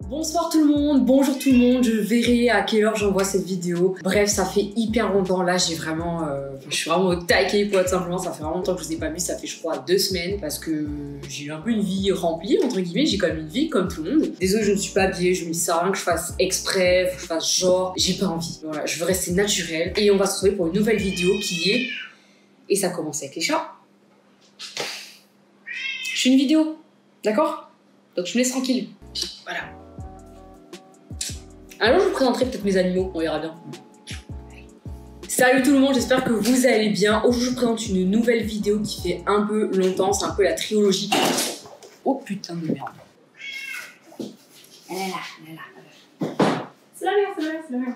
Bonsoir tout le monde, bonjour tout le monde, je verrai à quelle heure j'envoie cette vidéo. Bref, ça fait hyper longtemps, là j'ai vraiment, je suis vraiment au taquet pour être simplement, ça fait vraiment longtemps que je vous ai pas vu, ça fait je crois 2 semaines parce que j'ai eu un peu une vie remplie entre guillemets, j'ai quand même une vie comme tout le monde. Désolée, je ne suis pas habillée, je me dis ça rien que je fasse exprès, faut que je fasse genre, j'ai pas envie. Voilà, je veux rester naturelle et on va se retrouver pour une nouvelle vidéo qui est, et ça commence avec les chats. Je fais une vidéo, d'accord? Donc je me laisse tranquille, voilà. Alors je vous présenterai peut-être mes animaux, on verra bien. Salut tout le monde, j'espère que vous allez bien. Aujourd'hui je vous présente une nouvelle vidéo qui fait un peu longtemps, c'est un peu la trilogie. Oh putain de merde. Elle est là. C'est la merde, c'est la merde.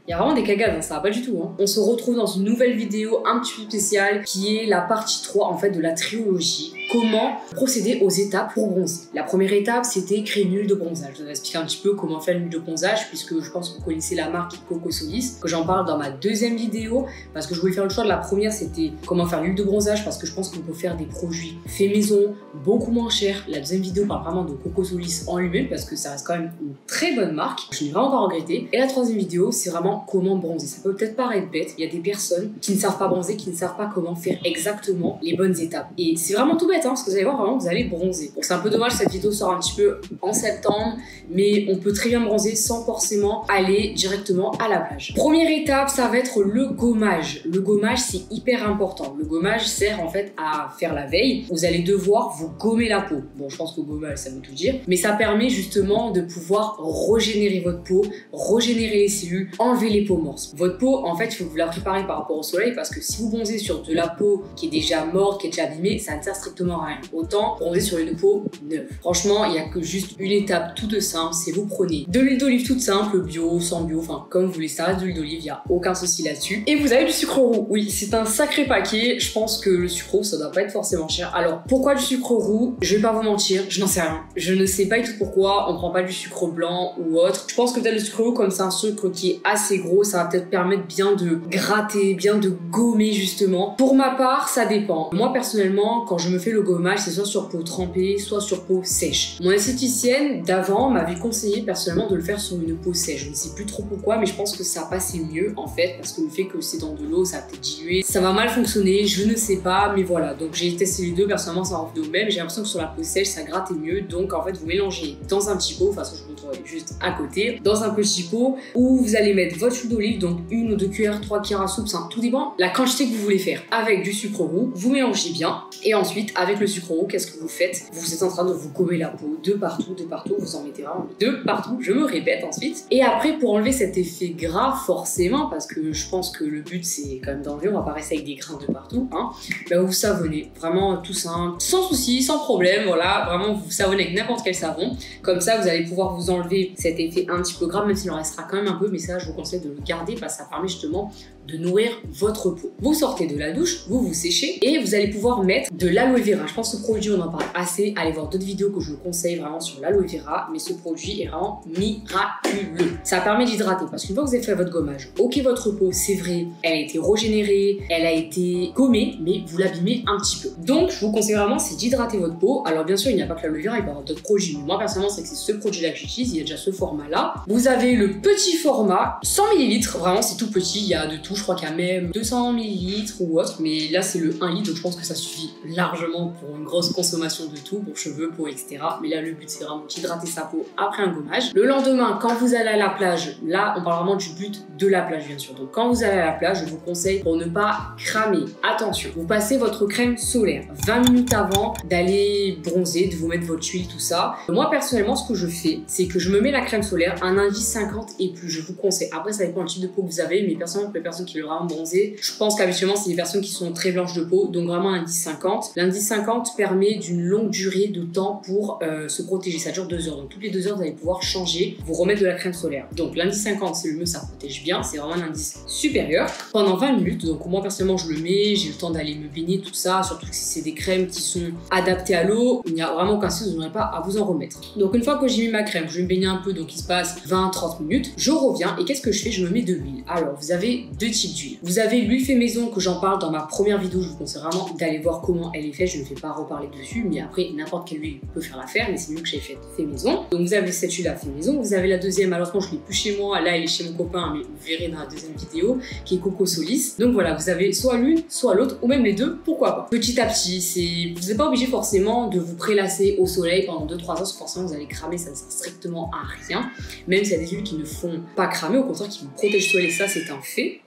Il y a vraiment des cagades, hein, ça va pas du tout. Hein. On se retrouve dans une nouvelle vidéo un petit peu spéciale qui est la partie 3 en fait de la trilogie. Comment procéder aux étapes pour bronzer. La première étape, c'était créer une huile de bronzage. Je vais vous expliquer un petit peu comment faire une huile de bronzage puisque je pense que vous connaissez la marque Cocosolis, que j'en parle dans ma deuxième vidéo parce que je voulais faire le choix de la première, c'était comment faire l'huile de bronzage parce que je pense qu'on peut faire des produits faits maison, beaucoup moins chers. La deuxième vidéo parle vraiment de Cocosolis en lui-même parce que ça reste quand même une très bonne marque. Je n'ai vraiment pas regretté. Et la troisième vidéo, c'est vraiment comment bronzer. Ça peut peut-être paraître bête, il y a des personnes qui ne savent pas bronzer, qui ne savent pas comment faire exactement les bonnes étapes. Et c'est vraiment tout bête, hein, parce que vous allez voir, vraiment, vous allez bronzer. Bon, c'est un peu dommage, cette vidéo sort un petit peu en septembre, mais on peut très bien bronzer sans forcément aller directement à la plage. Première étape, ça va être le gommage. Le gommage, c'est hyper important. Le gommage sert en fait à faire la veille. Vous allez devoir vous gommer la peau. Bon, je pense que gommage, ça veut tout dire, mais ça permet justement de pouvoir régénérer votre peau, régénérer les cellules, enlever les peaux mortes. Votre peau, en fait, il faut que vous la préparez par rapport au soleil parce que si vous bronzez sur de la peau qui est déjà morte, qui est déjà abîmée, ça ne sert strictement à rien. Autant bronzer sur une peau neuve. Franchement, il n'y a que juste une étape toute simple, c'est vous prenez de l'huile d'olive toute simple, bio, sans bio, enfin comme vous voulez, ça reste de l'huile d'olive, il n'y a aucun souci là-dessus. Et vous avez du sucre roux. Oui, c'est un sacré paquet. Je pense que le sucre roux, ça doit pas être forcément cher. Alors, pourquoi du sucre roux? Je vais pas vous mentir, je n'en sais rien. Je ne sais pas du tout pourquoi on prend pas du sucre blanc ou autre. Je pense que peut-être le sucre roux, comme c'est un sucre qui est assez gros, ça va peut-être permettre bien de gratter, bien de gommer justement. Pour ma part, ça dépend. Moi personnellement, quand je me fais le gommage, c'est soit sur peau trempée, soit sur peau sèche. Mon esthéticienne d'avant m'avait conseillé personnellement de le faire sur une peau sèche. Je ne sais plus trop pourquoi, mais je pense que ça passait mieux en fait, parce que le fait que c'est dans de l'eau, ça va peut-être diluer. Ça va mal fonctionner, je ne sais pas, mais voilà. Donc j'ai testé les deux, personnellement ça en vidéo même. J'ai l'impression que sur la peau sèche, ça grattait mieux. Donc en fait, vous mélangez dans un petit pot, de toute façon je vous montrerai juste à côté, dans un petit pot où vous allez mettre votre huile d'olive, donc 1 ou 2 cuillères, 3 cuillères à soupe, ça tout dépend la quantité que vous voulez faire. Avec du sucre roux, vous mélangez bien. Et ensuite, avec le sucre roux, qu'est-ce que vous faites? Vous êtes en train de vous gommer la peau de partout, vous en mettez vraiment de partout, je me répète ensuite. Et après, pour enlever cet effet gras, forcément, parce que je pense que le but c'est quand même d'enlever, on va pas rester avec des grains de partout, hein, bah vous savonnez, vraiment tout simple, sans souci, sans problème, voilà, vraiment vous savonnez avec n'importe quel savon. Comme ça, vous allez pouvoir vous enlever cet effet un petit peu gras, même s'il en restera quand même un peu, mais ça, je vous conseille de le garder parce que ça permet justement de nourrir votre peau. Vous sortez de la douche, vous vous séchez et vous allez pouvoir mettre de l'aloe vera. Je pense que ce produit, on en parle assez. Allez voir d'autres vidéos que je vous conseille vraiment sur l'aloe vera, mais ce produit est vraiment miraculeux. Ça permet d'hydrater parce qu'une fois que vous avez fait votre gommage, ok, votre peau, c'est vrai, elle a été régénérée, elle a été gommée, mais vous l'abîmez un petit peu. Donc, je vous conseille vraiment, c'est d'hydrater votre peau. Alors, bien sûr, il n'y a pas que l'aloe vera, il peut y avoir d'autres produits. Mais moi, personnellement, c'est que c'est ce produit-là que j'utilise. Il y a déjà ce format-là. Vous avez le petit format, 100 ml. Vraiment, c'est tout petit. Il y a de tout. Je crois qu'il y a même 200 ml ou autre. Mais là, c'est le 1 litre. Donc, je pense que ça suffit largement pour une grosse consommation de tout, pour cheveux, peau, etc. Mais là, le but, c'est vraiment d'hydrater sa peau après un gommage. Le lendemain, quand vous allez à la plage, là, on parle vraiment du but de la plage, bien sûr. Donc, quand vous allez à la plage, je vous conseille pour ne pas cramer. Attention, vous passez votre crème solaire 20 minutes avant d'aller bronzer, de vous mettre votre huile, tout ça. Moi, personnellement, ce que je fais, c'est que je me mets la crème solaire, un indice 50 et plus, je vous conseille. Après, ça dépend du type de peau que vous avez, mais personnellement, pour les personnes qui veulent vraiment bronzer, je pense qu'habituellement, c'est des personnes qui sont très blanches de peau, donc vraiment indice 50. L'indice 50 permet d'une longue durée de temps pour se protéger. Ça dure 2 heures. Donc, toutes les 2 heures, vous allez pouvoir changer, vous remettre de la crème solaire. Donc, l'indice 50, c'est le mieux, ça protège bien. C'est vraiment un indice supérieur. Pendant 20 minutes, donc moi, personnellement, je le mets, j'ai le temps d'aller me baigner, tout ça, surtout que si c'est des crèmes qui sont adaptées à l'eau, il n'y a vraiment aucun souci, vous n'aurez pas à vous en remettre. Donc, une fois que j'ai mis ma crème, je vais me baigner un peu, donc il se passe 20-30 minutes. Je reviens et qu'est-ce que je fais? Je me mets de l'huile. Alors, vous avez 2 deux types d'huile. Vous avez l'huile fait maison que j'en parle dans ma première vidéo, je vous conseille vraiment d'aller voir comment elle est faite, je ne vais pas reparler dessus, mais après n'importe quelle huile peut faire l'affaire, mais c'est mieux que j'ai fait maison. Donc vous avez cette huile à fait maison, vous avez la deuxième, alors quand je l'ai plus chez moi, là elle est chez mon copain, mais vous verrez dans la deuxième vidéo, qui est Coco Solis. Donc voilà, vous avez soit l'une, soit l'autre, ou même les deux, pourquoi pas. Petit à petit, vous n'êtes pas obligé forcément de vous prélasser au soleil pendant 2-3 heures, parce que forcément vous allez cramer, ça ne sert strictement à rien. Même s'il y a des huiles qui ne font pas cramer, au contraire qui vous protègent du soleil, ça c'est un fait.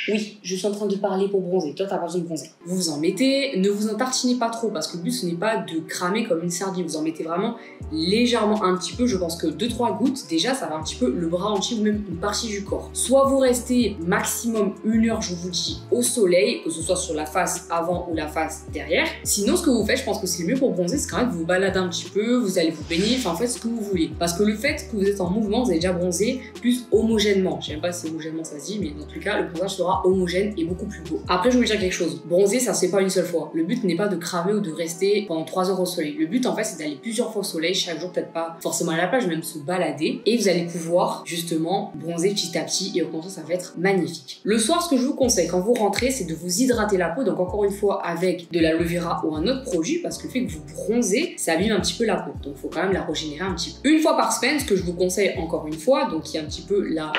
Oui, je suis en train de parler pour bronzer. Toi, t'as pas besoin de bronzer. Vous vous en mettez, ne vous en tartinez pas trop parce que le but, ce n'est pas de cramer comme une sardine. Vous en mettez vraiment légèrement un petit peu. Je pense que 2-3 gouttes, déjà, ça va un petit peu le bras entier ou même une partie du corps. Soit vous restez maximum 1 heure, je vous dis, au soleil, que ce soit sur la face avant ou la face derrière. Sinon, ce que vous faites, je pense que c'est le mieux pour bronzer, c'est quand même vous balader un petit peu, vous allez vous baigner, enfin, faites ce que vous voulez. Parce que le fait que vous êtes en mouvement, vous allez déjà bronzer plus homogènement. Je sais même pas si homogènement ça se dit, mais dans tout cas, le bronzage sera homogène et beaucoup plus beau. Après, je vais vous dire quelque chose. Bronzer, ça se fait pas une seule fois. Le but n'est pas de cramer ou de rester pendant 3 heures au soleil. Le but, en fait, c'est d'aller plusieurs fois au soleil, chaque jour, peut-être pas forcément à la plage, même se balader. Et vous allez pouvoir, justement, bronzer petit à petit et au contraire, ça va être magnifique. Le soir, ce que je vous conseille quand vous rentrez, c'est de vous hydrater la peau. Donc, encore une fois, avec de l'aloe vera ou un autre produit, parce que le fait que vous bronzez, ça abîme un petit peu la peau. Donc, il faut quand même la régénérer un petit peu. Une fois par semaine, ce que je vous conseille encore une fois, donc, qui est un petit peu la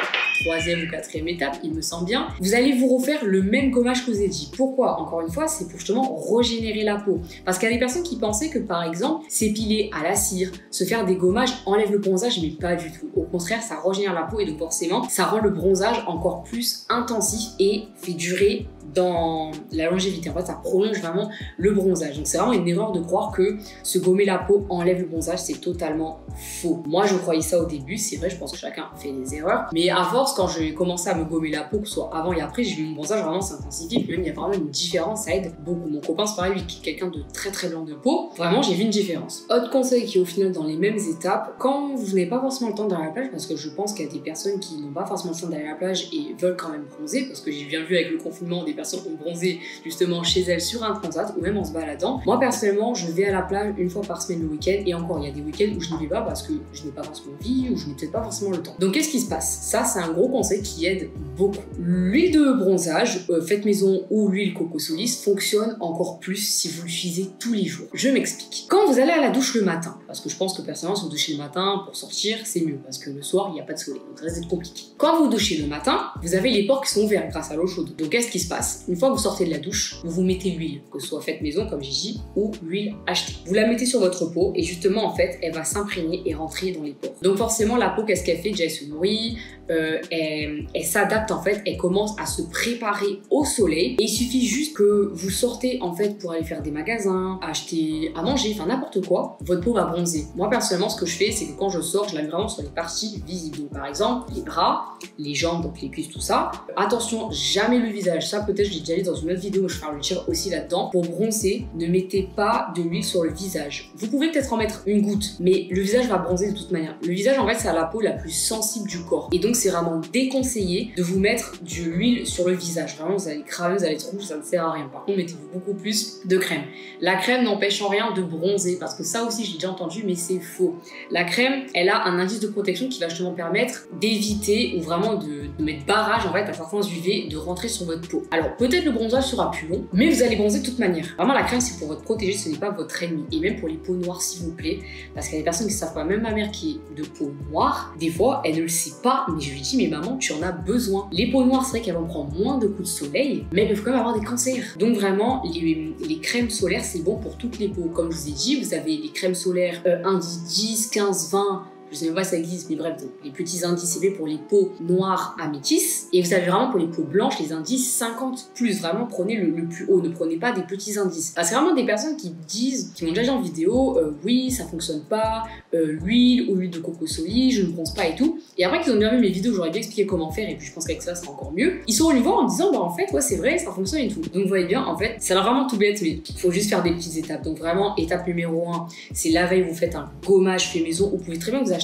3e ou 4e étape, il me semble bien, vous allez vous refaire le même gommage que je vous ai dit. Pourquoi? Encore une fois, c'est pour justement régénérer la peau. Parce qu'il y a des personnes qui pensaient que par exemple, s'épiler à la cire, se faire des gommages enlève le bronzage, mais pas du tout. Au contraire, ça régénère la peau et donc forcément, ça rend le bronzage encore plus intensif et fait durer dans la longévité. En fait, ça prolonge vraiment le bronzage. Donc c'est vraiment une erreur de croire que se gommer la peau enlève le bronzage, c'est totalement faux. Moi, je croyais ça au début, c'est vrai, je pense que chacun fait des erreurs. Mais à force, quand j'ai commencé à me gommer la peau, que ce soit avant et après, j'ai vu mon bronzage vraiment s'intensifier. Puis même, il y a vraiment une différence, ça aide beaucoup. Mon copain, c'est pareil, lui qui est quelqu'un de très très blanc de peau. Vraiment, j'ai vu une différence. Autre conseil qui est au final dans les mêmes étapes, quand vous n'avez pas forcément le temps d'aller à la plage, parce que je pense qu'il y a des personnes qui n'ont pas forcément le temps d'aller à la plage et veulent quand même bronzer, parce que j'ai bien vu avec le confinement des personnes ont bronzé justement chez elles sur un transat ou même en se baladant. Moi personnellement, je vais à la plage une fois par semaine le week-end et encore, il y a des week-ends où je n'y vais pas parce que je n'ai pas forcément envie ou je n'ai peut-être pas forcément le temps. Donc qu'est-ce qui se passe? Ça, c'est un gros conseil qui aide beaucoup. L'huile de bronzage, faite maison ou l'huile Coco Solis fonctionne encore plus si vous l'utilisez tous les jours. Je m'explique. Quand vous allez à la douche le matin, parce que je pense que personnellement, si vous douchez le matin pour sortir, c'est mieux parce que le soir, il n'y a pas de soleil, donc ça risque d'être compliqué. Quand vous douchez le matin, vous avez les pores qui sont ouverts grâce à l'eau chaude. Donc qu'est-ce qui se passe? Une fois que vous sortez de la douche, vous mettez l'huile, que ce soit faite maison comme j'ai dit, ou l'huile achetée. Vous la mettez sur votre peau et justement en fait, elle va s'imprégner et rentrer dans les pores. Donc forcément, la peau, qu'est-ce qu'elle fait? Déjà, elle se nourrit, elle s'adapte en fait, elle commence à se préparer au soleil. Et il suffit juste que vous sortez en fait pour aller faire des magasins, acheter à manger, enfin n'importe quoi, votre peau va bronzer. Moi personnellement, ce que je fais, c'est que quand je sors, je la mets vraiment sur les parties visibles. Donc par exemple, les bras, les jambes, donc les cuisses, tout ça. Attention, jamais le visage. Ça peut-être, je l'ai déjà dit dans une autre vidéo où je parle de tir aussi là-dedans. Pour bronzer, ne mettez pas de l'huile sur le visage. Vous pouvez peut-être en mettre une goutte, mais le visage va bronzer de toute manière. Le visage, en fait, c'est la peau la plus sensible du corps. Et donc, c'est vraiment déconseillé de vous mettre de l'huile sur le visage. Vraiment, vous allez cramer, vous allez être rouge, ça ne sert à rien. Par contre, mettez-vous beaucoup plus de crème. La crème n'empêche en rien de bronzer, parce que ça aussi, je l'ai déjà entendu, mais c'est faux. La crème, elle a un indice de protection qui va justement permettre d'éviter ou vraiment de mettre barrage, en fait, à certains UV de rentrer sur votre peau. Alors, peut-être le bronzage sera plus long, mais vous allez bronzer de toute manière. Vraiment, la crème, c'est pour votre protéger, ce n'est pas votre ennemi. Et même pour les peaux noires, s'il vous plaît, parce qu'il y a des personnes qui ne savent pas, même ma mère qui est de peau noire, des fois, elle ne le sait pas, mais je lui dis, mais maman, tu en as besoin. Les peaux noires, c'est vrai qu'elles vont prendre moins de coups de soleil, mais elles peuvent quand même avoir des cancers. Donc vraiment, les crèmes solaires, c'est bon pour toutes les peaux. Comme je vous ai dit, vous avez les crèmes solaires indice 10, 15, 20, je sais même pas si ça existe, mais bref, les petits indices, c'est fait pour les peaux noires à métis. Et vous avez vraiment pour les peaux blanches, les indices 50 plus. Vraiment, prenez le plus haut, ne prenez pas des petits indices. Parce que c'est vraiment des personnes qui disent, qui m'ont déjà dit en vidéo, oui, ça fonctionne pas, l'huile ou l'huile de Coco Solis, je ne bronze pas et tout. Et après qu'ils ont bien vu mes vidéos, j'aurais bien expliqué comment faire, et puis je pense qu'avec ça, ça sera encore mieux. Ils sont venus voir en me disant, bah en fait, ouais, c'est vrai, ça fonctionne et tout. Donc vous voyez bien, en fait, ça a l'air vraiment tout bête, mais il faut juste faire des petites étapes. Donc vraiment, étape numéro 1, c'est la veille, vous faites un gommage fait maison. Vous pouvez très bien vous acheter,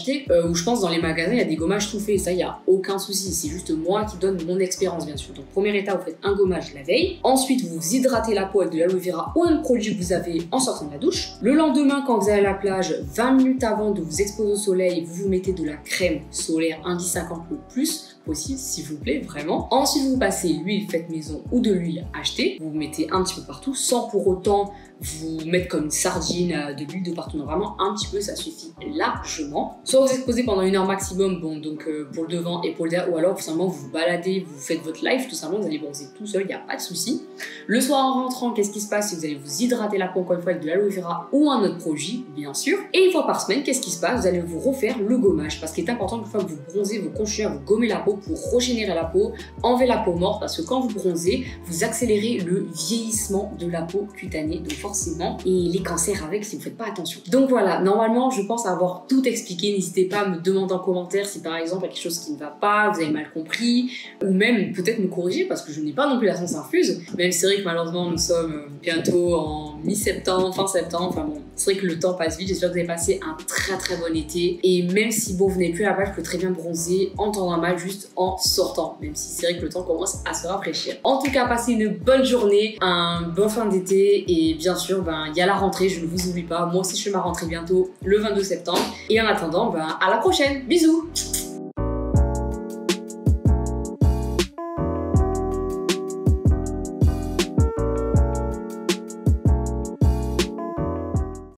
où je pense dans les magasins, il y a des gommages tout faits. Ça, il n'y a aucun souci. C'est juste moi qui donne mon expérience, bien sûr. Donc, première étape, vous faites un gommage la veille. Ensuite, vous hydratez la peau avec de l'aloe vera ou un produit que vous avez en sortant de la douche. Le lendemain, quand vous allez à la plage, 20 minutes avant de vous exposer au soleil, vous vous mettez de la crème solaire indice 50 le plus. possible, s'il vous plaît, vraiment. Ensuite, vous passez l'huile faite maison ou de l'huile achetée. Vous mettez un petit peu partout sans pour autant vous mettre comme une sardine de l'huile de partout. Non, vraiment un petit peu, ça suffit largement. Soit vous exposez pendant 1 heure maximum, bon, donc pour le devant et pour le derrière, ou alors tout simplement vous vous baladez, vous faites votre live, tout simplement, vous allez bronzer tout seul, il n'y a pas de souci. Le soir en rentrant, qu'est-ce qui se passe? C'est que vous allez vous hydrater la peau encore une fois avec de l'aloe vera ou un autre produit, bien sûr. Et 1 fois par semaine, qu'est-ce qui se passe? Vous allez vous refaire le gommage, parce qu'il est important qu'une fois que vous bronzez, vous continuez à vous gommer la peau pour régénérer la peau, enlever la peau morte, parce que quand vous bronzez, vous accélérez le vieillissement de la peau cutanée, donc forcément, et les cancers avec si vous faites pas attention. Donc voilà, normalement, je pense avoir tout expliqué. N'hésitez pas à me demander en commentaire si par exemple il y a quelque chose qui ne va pas, vous avez mal compris, ou même peut-être me corriger, parce que je n'ai pas non plus la science infuse. Même c'est vrai que malheureusement, nous sommes bientôt en mi-septembre, fin septembre, enfin bon, c'est vrai que le temps passe vite. J'espère que vous avez passé un très bon été, et même si bon, vous n'êtes plus à la plage, vous pouvez très bien bronzer en temps normal, juste en sortant, même si c'est vrai que le temps commence à se rafraîchir. En tout cas, passez une bonne journée, un bon fin d'été, et bien sûr, ben, il y a la rentrée, je ne vous oublie pas. Moi aussi, je fais ma rentrée bientôt, le 22 septembre. Et en attendant, ben, à la prochaine. Bisous!